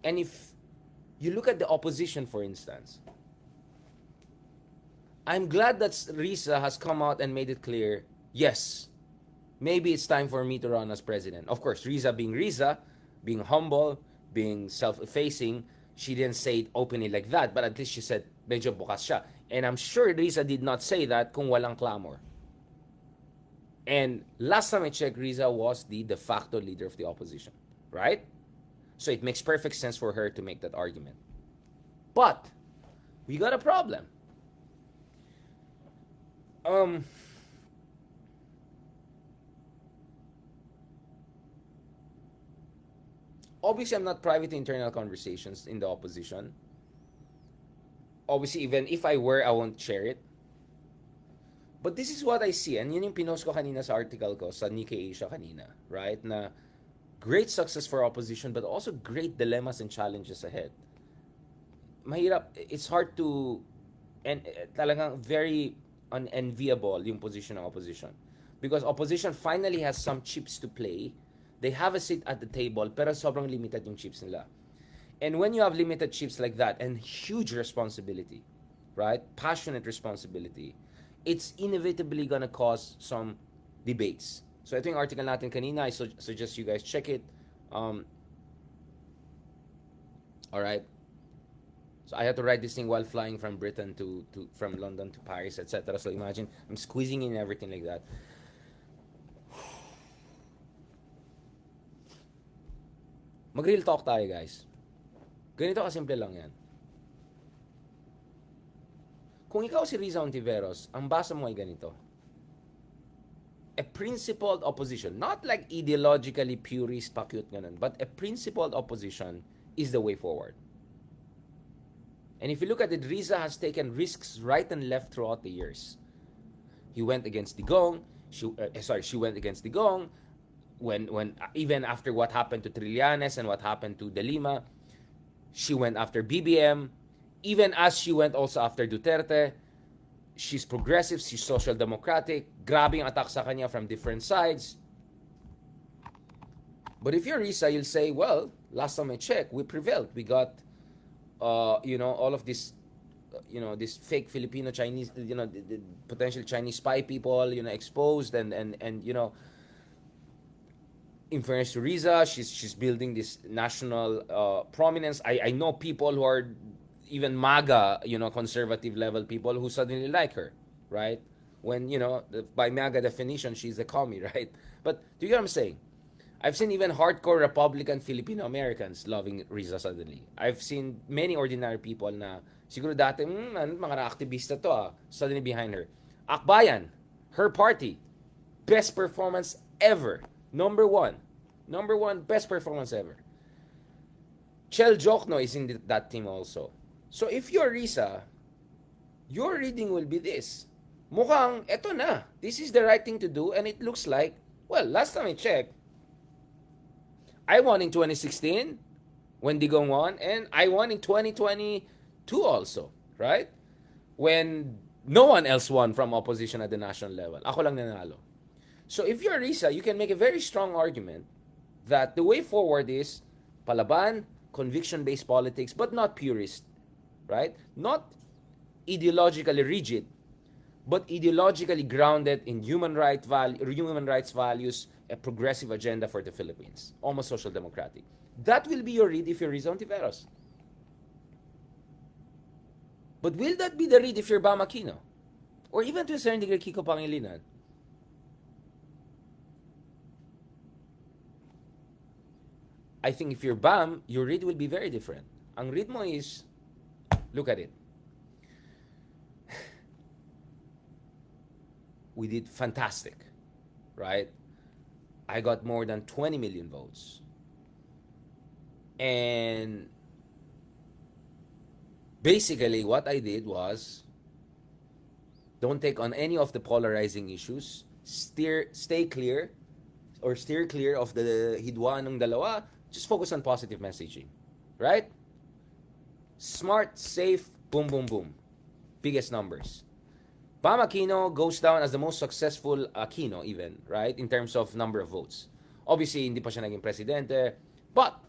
and if you look at the opposition, for instance, I'm glad that Riza has come out and made it clear, yes, maybe it's time for me to run as president. Of course, Riza, being humble, being self-effacing, she didn't say it openly like that, but at least she said, medyo bukas siya. And I'm sure Riza did not say that kung walang clamor. And last time I checked, Riza was the de facto leader of the opposition, right? So it makes perfect sense for her to make that argument. But we got a problem. Obviously, I'm not privy to internal conversations in the opposition. Obviously, even if I were, I won't share it. But this is what I see. And yun yung pinost ko kanina sa article ko sa Nikkei Asia kanina. Right? Na great success for opposition, but also great dilemmas and challenges ahead. Mahirap. It's hard to, and talagang very unenviable yung position ng opposition. Because opposition finally has some chips to play. They have a seat at the table, pero sobrang limited yung chips nila. And when you have limited chips like that, and huge responsibility, right? Passionate responsibility, it's inevitably gonna cause some debates. So ito yung article natin kanina. I suggest you guys check it. Alright. So I had to write this thing while flying from Britain to from London to Paris, etc. So imagine I'm squeezing in everything like that. Mag-real talk tayo, guys. Ganito kasimple lang yan. Kung ikaw si Riza Ontiveros, ang basa mo ay ganito. A principled opposition, not like ideologically purist, pa-cute ganun, but a principled opposition is the way forward. And if you look at it, Riza has taken risks right and left throughout the years. He went against Digong. She went against Digong. When even after what happened to Trillanes and what happened to De Lima, she went after BBM. Even as she went also after Duterte, she's progressive, she's social democratic. Grabe yung attack sa kanya from different sides. But if you're Risa, you'll say, well, last time I checked, we prevailed. We got, all of this, this fake Filipino Chinese, the potential Chinese spy people, exposed and in fairness to Riza, she's building this national prominence. I know people who are even MAGA, conservative level people who suddenly like her, right? When, by MAGA definition, she's a commie, right? But do you get what I'm saying? I've seen even hardcore Republican Filipino Americans loving Riza suddenly. I've seen many ordinary people na siguro dati, mga aktivista to suddenly behind her. Akbayan, her party, best performance ever. Number one, best performance ever. Chel Jokno is in that team also. So if you're Risa, your reading will be this. Mukhang, eto na. This is the right thing to do, and it looks like, well, last time I checked, I won in 2016 when Digong won, and I won in 2022 also, right? When no one else won from opposition at the national level. Ako lang nanalo. So if you're Risa, you can make a very strong argument that the way forward is palaban, conviction-based politics, but not purist, right? Not ideologically rigid, but ideologically grounded in human rights values, a progressive agenda for the Philippines, almost social democratic. That will be your read if you're Riza Ontiveros. But will that be the read if you're Bam Aquino? Or even to a certain degree, Kiko Pangilinan? I think if you're Bam, your read will be very different. Ang read mo is, look at it. We did fantastic, right? I got more than 20 million votes. And basically what I did was, don't take on any of the polarizing issues, steer clear of the hidwaan ng dalawa, just focus on positive messaging, right? Smart, safe, boom, boom, boom. Biggest numbers. Bam Aquino goes down as the most successful Aquino even, right? In terms of number of votes. Obviously, hindi pa siya naging presidente, but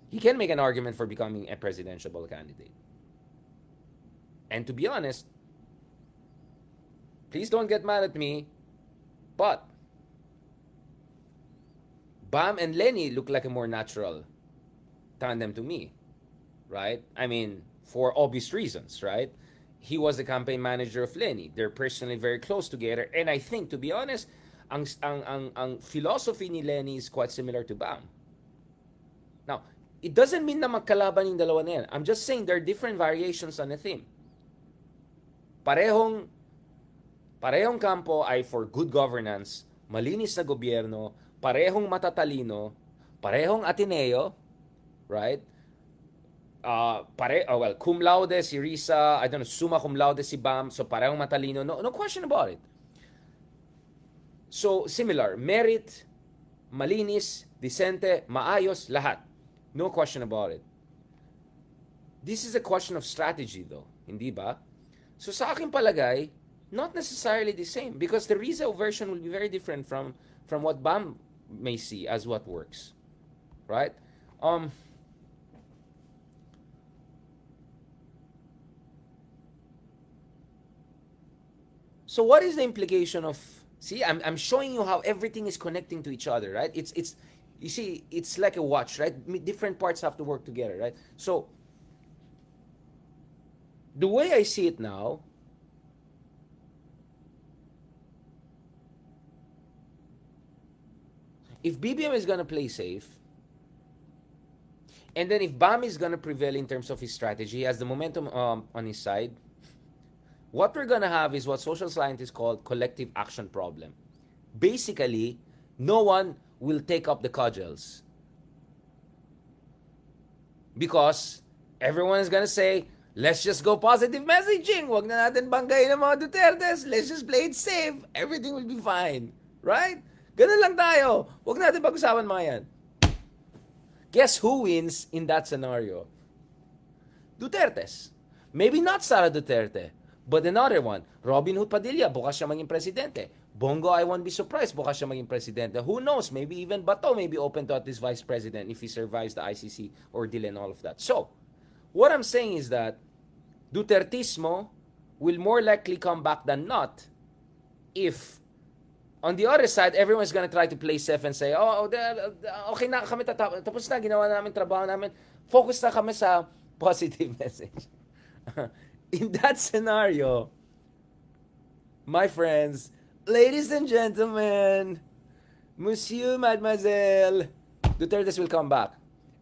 he can make an argument for becoming a presidential candidate. And to be honest, please don't get mad at me, but Bam and Lenny look like a more natural tandem to me, right? I mean, for obvious reasons, right? He was the campaign manager of Lenny. They're personally very close together. And I think, to be honest, ang philosophy ni Lenny is quite similar to Bam. Now, it doesn't mean na magkalaban yung dalawa na yan. I'm just saying there are different variations on the theme. Parehong kampo ay for good governance, malinis na gobyerno, parehong matatalino, parehong Ateneo, right? Cum laude si Risa, I don't know, summa cum laude si Bam, so parehong matalino, no question about it. So, similar, merit, malinis, decente, maayos, lahat. No question about it. This is a question of strategy though, hindi ba? So sa aking palagay, not necessarily the same because the Risa version will be very different from what Bam may see as what works. Right? So what is the implication of, see, I'm showing you how everything is connecting to each other, right? It's you see, it's like a watch, right? Different parts have to work together, right? So The way I see it now, if BBM is gonna play safe, and then if Bam is gonna prevail in terms of his strategy, he has the momentum on his side, what we're gonna have is what social scientists call collective action problem. Basically, no one will take up the cudgels because everyone is gonna say, let's just go positive messaging. Wag na natin banggayin ng mga Dutertes. Let's just play it safe. Everything will be fine. Right? Ganun lang tayo. Wag natin pag-usapan mga yan. Guess who wins in that scenario? Dutertes. Maybe not Sara Duterte, but another one. Robin Hood Padilla, bukas siya maging presidente. Bongo, I won't be surprised, bukas siya maging presidente. Who knows? Maybe even Bato may be open to at least vice president if he survives the ICC ordeal and all of that. So, what I'm saying is that Dutertismo will more likely come back than not if on the other side, everyone's gonna try to play safe and say, okay na kami, tapos na, ginawa namin trabaho namin. Focus na kami sa positive message. In that scenario, my friends, ladies and gentlemen, monsieur, mademoiselle, Dutertes will come back.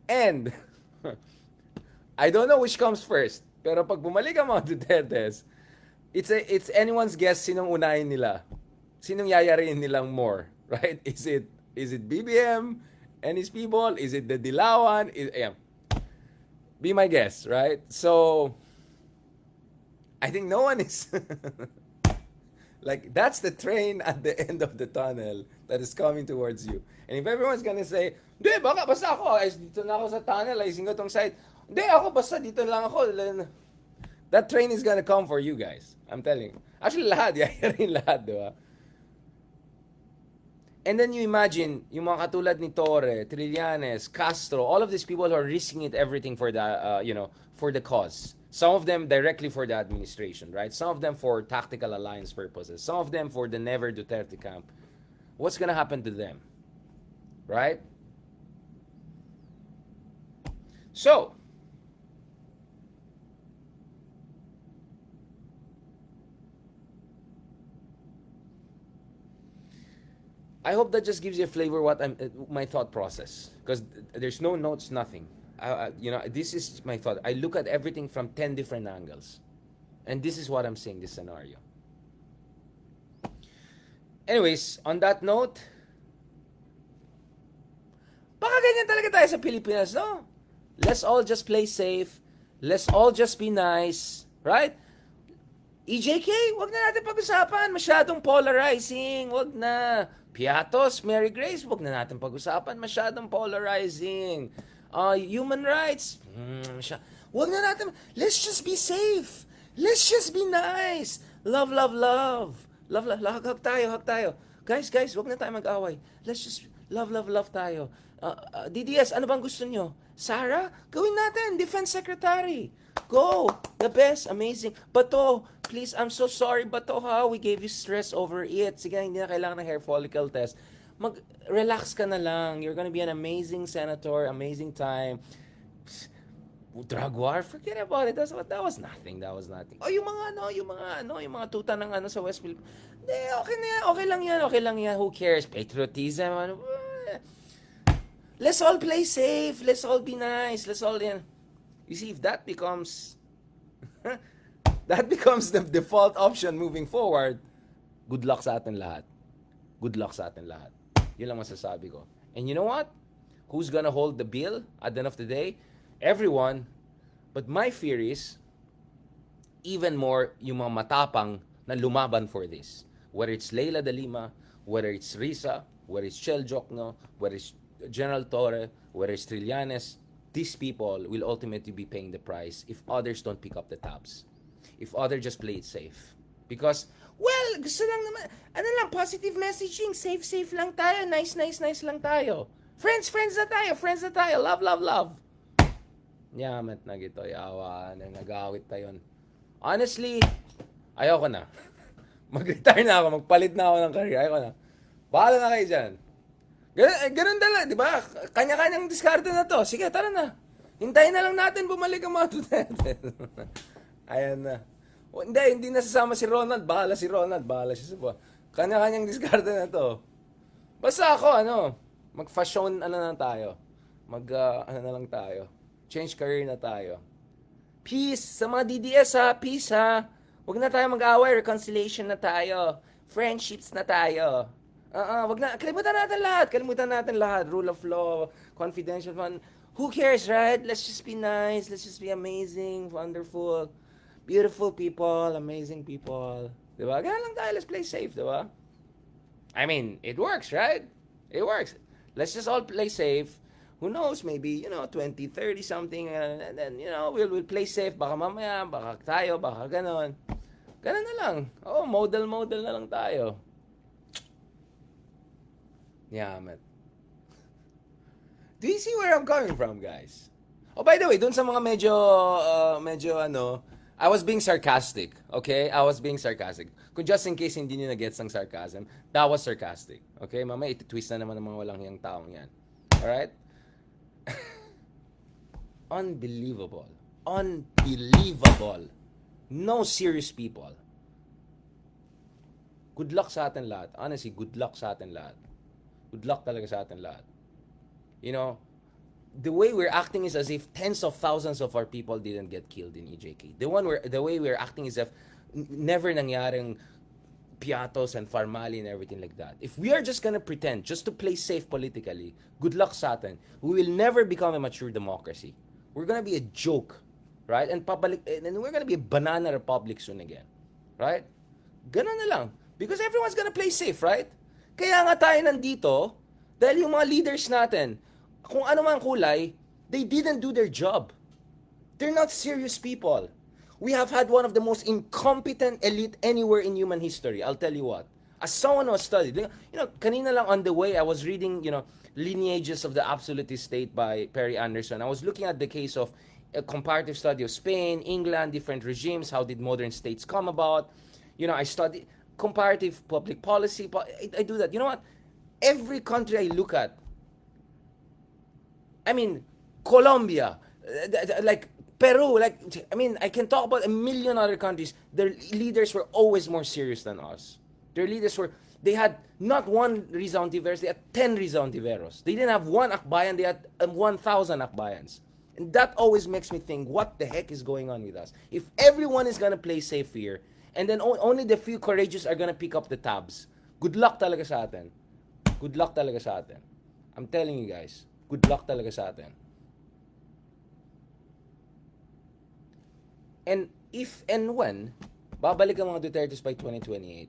And, I don't know which comes first, pero pag bumalik ang mga Dutertes, it's anyone's guess sinong unahin nila. Sinong yayarin nilang more, right? Is it BBM and his people? Is it the Dilawan? Be my guess, right? So, I think no one is like, that's the train at the end of the tunnel that is coming towards you. And if everyone's gonna say, hindi, baka basta ako, ay, dito na ako sa tunnel, ayusin ko tong side. Hindi, ako basta dito lang ako. That train is gonna come for you guys. I'm telling you. Actually, lahat, yayarin lahat, di ba? And then you imagine, yung mga katulad ni Torre, Trillanes, Castro, all of these people who are risking it everything for the, for the cause. Some of them directly for the administration, right? Some of them for tactical alliance purposes. Some of them for the never Duterte camp. What's gonna happen to them? Right? So, I hope that just gives you a flavor what my thought process, because there's no notes, nothing. This is my thought. I look at everything from 10 different angles, and this is what I'm saying. This scenario. Anyways, on that note, baka ganyan talaga tayo sa Pilipinas, no? Let's all just play safe. Let's all just be nice, right? EJK, wag na natin pag-usapan. Masyadong polarizing. Wag na. Piatos, Mary Grace, wag na natin pag-usapan. Masyadong polarizing. Human rights, wag na natin. Let's just be safe. Let's just be nice. Love, love, love. Love, love, love. Hug tayo, hug tayo. Guys, wag na tayo mag-away. Let's just love, love, love tayo. DDS, ano bang gusto nyo? Sara, gawin natin. Defense Secretary. Go! The best, amazing. Bato, please, I'm so sorry, Bato, ha? We gave you stress over it. Sige, hindi na kailangan ng hair follicle test. Relax ka na lang. You're gonna be an amazing senator, amazing time. Drug war, forget about it. That was nothing. That was nothing. Oh, yung mga tuta ng sa West Philippines. Okay na yan. Okay lang yan. Who cares? Patriotism, Let's all play safe. Let's all be nice. Let's all, You see, if that becomes the default option moving forward, good luck sa atin lahat. Good luck sa atin lahat. Yun lang masasabi ko. And you know what? Who's gonna hold the bill at the end of the day? Everyone. But my fear is, even more, yung mga matapang na lumaban for this. Whether it's Leila de Lima, whether it's Risa, whether it's Chel Jokno, whether it's General Torre, whether it's Trillanes, these people will ultimately be paying the price if others don't pick up the tabs. If others just play it safe. Because, well, gusto lang naman, positive messaging, safe lang tayo, nice lang tayo. Friends na tayo, love. Yamat na gito, yawa, nag-awit tayo. Honestly, ayoko na. Mag-retire na ako, magpalit na ako ng career, ayoko na. Bahala na kayo dyan. Ganun dala, di ba? Kanya-kanyang diskarte na to. Sige, tara na. Hintayin na lang natin bumalik ang mga Duterte. Ayan na. O, hindi nasasama si Ronald. Bahala si Ronald. Bahala siya sa buwan. Kanya-kanyang diskarte na to. Basta ako, mag-fashion, na tayo. Ano na lang tayo. Change career na tayo. Peace sa mga DDS ha. Peace ha. Huwag na tayo mag-away. Reconciliation na tayo. Friendships na tayo. Wag na. Kalimutan natin lahat. Kalimutan natin lahat. Rule of law, confidential fund. Who cares, right? Let's just be nice. Let's just be amazing, wonderful, beautiful people, amazing people. Diba? Ganun lang tayo. Let's play safe, diba? I mean, it works, right? It works. Let's just all play safe. Who knows, maybe, 20, 30 something, and then, we'll play safe. Baka mamaya, baka tayo, baka ganon. Ganon na lang. Model na lang tayo. Yeah, man. Do you see where I'm coming from, guys? Oh, by the way, dun sa mga medyo I was being sarcastic, okay? I was being sarcastic. Kung just in case hindi niyo na-gets ang sarcasm, that was sarcastic. Okay? Mamaya iti-twist na naman ng mga walang hiyang taong yan. Alright? Unbelievable. Unbelievable. No serious people. Good luck sa atin lahat. Honestly, good luck sa atin lahat. Good luck talaga sa atin lahat. The way we're acting is as if tens of thousands of our people didn't get killed in EJK. The way we're acting is as if never nangyaring piatos and farmali and everything like that. If we are just gonna pretend, just to play safe politically, good luck sa atin. We will never become a mature democracy. We're gonna be a joke, right? And we're gonna be a banana republic soon again, right? Ganun na lang. Because everyone's gonna play safe, right? Kaya nga tayo nandito, dahil yung mga leaders natin, kung ano man kulay, they didn't do their job. They're not serious people. We have had one of the most incompetent elite anywhere in human history. I'll tell you what. As someone who has studied, kanina lang on the way, I was reading, Lineages of the Absolutist State by Perry Anderson. I was looking at the case of a comparative study of Spain, England, different regimes, how did modern states come about. I study comparative public policy. I do that. You know what? Every country I look at, I mean, Colombia, like Peru, I can talk about a million other countries. Their leaders were always more serious than us. They had not one Riza Ontiveros, they had 10 Riza Ontiveros. They didn't have one Akbayan, they had 1,000 Akbayans. And that always makes me think, what the heck is going on with us? If everyone is gonna play safe here, and then only the few courageous are gonna pick up the tabs, good luck talaga sa atin. Good luck talaga sa atin. I'm telling you guys, good luck talaga sa atin. And if and when babalik ang mga Dutertes by 2028,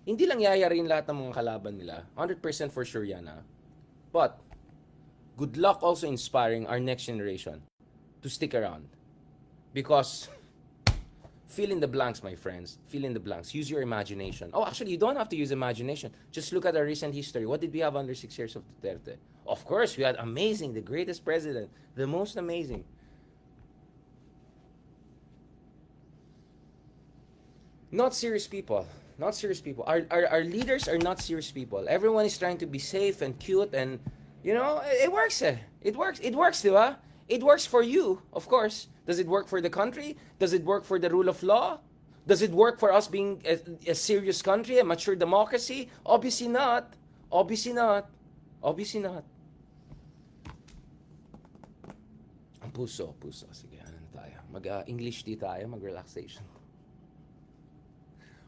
hindi lang yayarin lahat ng mga kalaban nila. 100% for sure yan ha. But, good luck also inspiring our next generation to stick around. Because, fill in the blanks, my friends. Fill in the blanks. Use your imagination. Oh, actually, you don't have to use imagination. Just look at our recent history. What did we have under 6 years of Duterte? Of course, we had amazing, the greatest president, the most amazing. Not serious people. Not serious people. Our leaders are not serious people. Everyone is trying to be safe and cute and, it works eh. It works, diba? It works for you, of course. Does it work for the country? Does it work for the rule of law? Does it work for us being a serious country, a mature democracy? Obviously not. Obviously not. Obviously not. Ang puso. Sige, ano tayo? Mag-English tea tayo, mag-relaxation.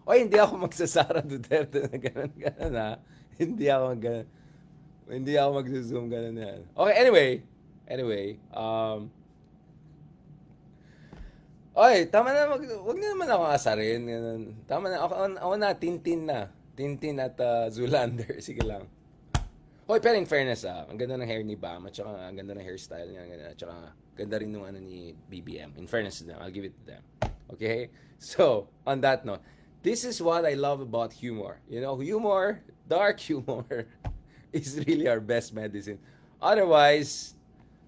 Hindi ako magsasara Duterte na gano'n ha. Hindi ako mag-zoom gano'n yan. Okay, anyway, tama na, wag na naman ako asarin. Ganun. Tama na, ako na, Tintin at Zoolander, sige lang. Pero in fairness ang ganda ng hair ni Bam, at saka ang ganda ng hairstyle niya, at saka ganda rin nung ni BBM. In fairness to them, I'll give it to them. Okay? So, on that note, this is what I love about humor. Humor, dark humor, is really our best medicine. Otherwise,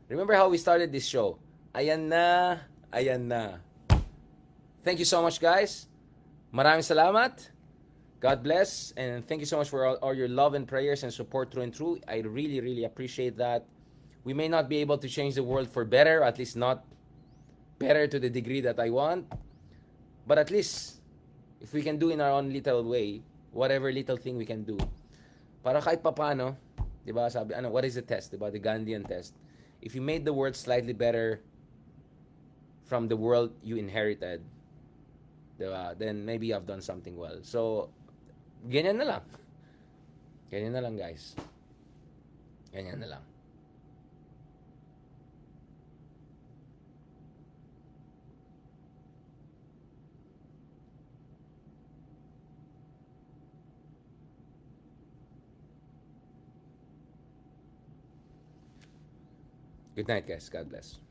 remember how we started this show? Ayan na. Thank you so much, guys. Maraming salamat. God bless. And thank you so much for all your love and prayers and support through and through. I really, really appreciate that. We may not be able to change the world for better, at least not better to the degree that I want. But at least, if we can do in our own little way, whatever little thing we can do, para kahit papano, di ba, sabi, ano, what is the test, di ba, the Gandhian test. If you made the world slightly better from the world you inherited, di ba, then maybe I've done something well. So, ganyan na lang. Ganyan na lang, guys. Ganyan na lang. Good night, guys. God bless.